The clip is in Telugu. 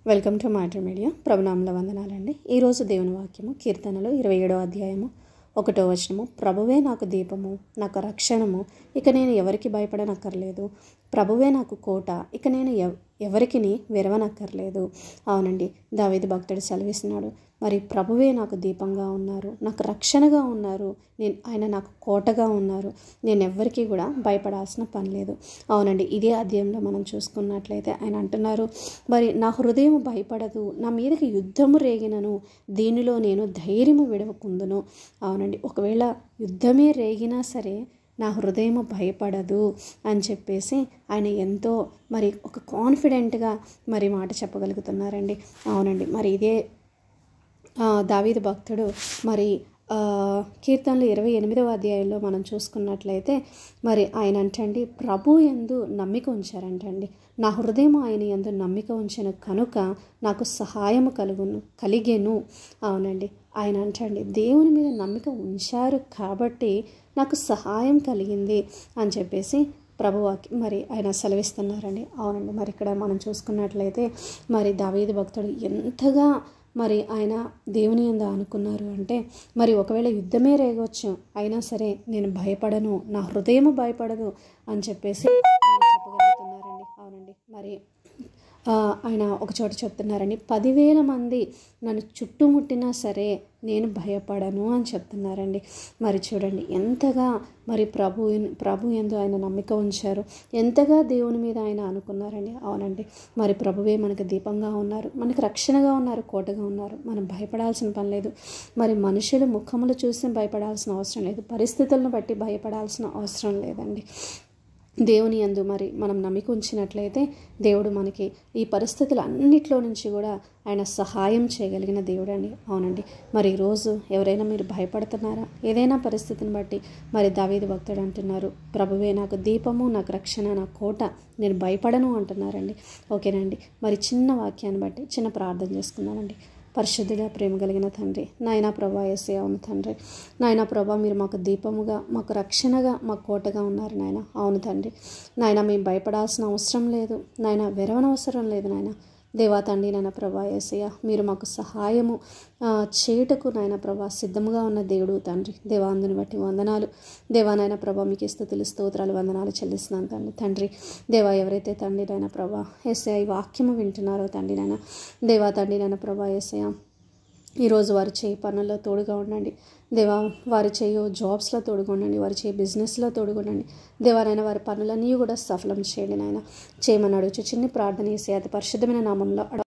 Welcome to matter media. ప్రభునామముల వందనాలండి. ఈరోజు దేవుని వాక్యము కీర్తనలు 27వ అధ్యాయము 1వ వచనము. ప్రభువే నాకు దీపము, నాకు రక్షణము, ఇక నేను ఎవరికి భయపడనక్కర్లేదు. ప్రభువే నాకు కోట, ఇక నేను ఎవరికిని విరవనక్కర్లేదు. అవునండి, దావీదు భక్తుడు సెలవిస్తున్నాడు. మరి ప్రభువే నాకు దీపంగా ఉన్నారు, నాకు రక్షణగా ఉన్నారు, ఆయన నాకు కోటగా ఉన్నారు. నేను ఎవ్వరికీ కూడా భయపడాల్సిన పని లేదు. అవునండి, ఇదే అధ్యాయంలో మనం చూసుకున్నట్లయితే ఆయన అంటున్నారు, మరి నా హృదయం భయపడదు, నా మీదకి యుద్ధము రేగినను దీనిలో నేను ధైర్యము విడవకుందును. అవునండి, ఒకవేళ యుద్ధమే రేగినా సరే నా హృదయం భయపడదు అని చెప్పేసి ఆయన ఎంతో మరి ఒక కాన్ఫిడెంట్గా మరి మాట చెప్పగలుగుతున్నారండి. అవునండి, మరి ఇదే దావీదు భక్తుడు మరి కీర్తనలు 28వ అధ్యాయంలో మనం చూసుకున్నట్లయితే మరి ఆయన అంటండి, ప్రభు యందు నమ్మిక ఉంచారంటండి. నా హృదయం ఆయన యందు నమ్మిక ఉంచిన కనుక నాకు సహాయము కలిగెను. అవునండి, ఆయన అంటండి, దేవుని మీద నమ్మిక ఉంచారు కాబట్టి నాకు సహాయం కలిగింది అని చెప్పేసి ప్రభువాకి మరి ఆయన సెలవిస్తున్నారండి. అవునండి, మరి ఇక్కడ మనం చూసుకున్నట్లయితే మరి దావీదు భక్తుడు ఎంతగా మరి ఆయన దేవుని యందు అనుకున్నారు అంటే, మరి ఒకవేళ యుద్ధమే రేగొచ్చు అయినా సరే నేను భయపడను, నా హృదయము భయపడదు అని చెప్పేసి చెప్పగలుగుతున్నారండి. అవునండి, మరి ఆయన ఒక చోట చెప్తున్నారండి, 10,000 మంది నన్ను చుట్టుముట్టినా సరే నేను భయపడను అని చెప్తున్నారండి. మరి చూడండి ఎంతగా మరి ప్రభు యందు ఆయన నమ్మిక ఉంచారు, ఎంతగా దేవుని మీద ఆయన అనుకున్నారండి. అవునండి, మరి ప్రభువే మనకు దీపంగా ఉన్నారు, మనకు రక్షణగా ఉన్నారు, కోటగా ఉన్నారు. మనం భయపడాల్సిన పని లేదు. మరి మనుషులు ముఖములు చూసి భయపడాల్సిన అవసరం లేదు, పరిస్థితులను బట్టి భయపడాల్సిన అవసరం లేదండి. దేవుని యందు మరి మనం నమ్మిక ఉంచినట్లయితే దేవుడు మనకి ఈ పరిస్థితులు అన్నిట్లో నుంచి కూడా ఆయన సహాయం చేయగలిగిన దేవుడు అండి. అవునండి, మరి ఈరోజు ఎవరైనా మీరు భయపడుతున్నారా? ఏదైనా పరిస్థితిని బట్టి మరి దావీదు భక్తుడు అంటున్నారు, ప్రభువే నాకు దీపము, నాకు రక్షణ, నా కోట, నేను భయపడను అంటున్నారండి. ఓకేనండి, మరి చిన్న వాక్యాన్ని బట్టి చిన్న ప్రార్థన చేసుకుందామండి. పరిశుద్ధుడా, ప్రేమ కలిగిన తండ్రి, నాయనా ప్రభా, యేసయ్య అవును తండ్రి, నాయనా ప్రభా, మీరు మాకు దీపముగా, మాకు రక్షణగా, మాకు కోటగా ఉన్నారు నాయన. అవును తండ్రి, నాయన మేము భయపడాల్సిన అవసరం లేదు నాయన, వెరవనవసరం లేదు నాయన. దేవా తండ్రి, నాయన ప్రభా, యేసయ్య మీరు మాకు సహాయము చేయుటకు నాయన ప్రభా సిద్ధముగా ఉన్న దేవుడు తండ్రి. దేవా, అందుని బట్టి వందనాలు. దేవా నాయన ప్రభా, మీకు స్తుతులు స్తోత్రాలు వందనాలు చెల్లిస్తున్నాను తండ్రి. దేవా, ఎవరైతే తండ్రి నాయన ప్రభా యేసయ్య ఈ వాక్యము వింటున్నారో తండ్రి నాయన, దేవా తండ్రి నాయన ప్రభా యేసయ్య ఈరోజు వారు చేయి పనుల్లో తోడుగా ఉండండి. దేవా, వారు చేయు జాబ్స్లో తోడుగా ఉండండి, వారు చేయి బిజినెస్లో తోడుగా ఉండండి. దేవానైనా వారి పనులన్నీ కూడా సఫలం చేయండి నాయన. చేయమని అడుగుచు చిన్ని ప్రార్థన చేసి అతి పరిశుద్ధమైన నామంలో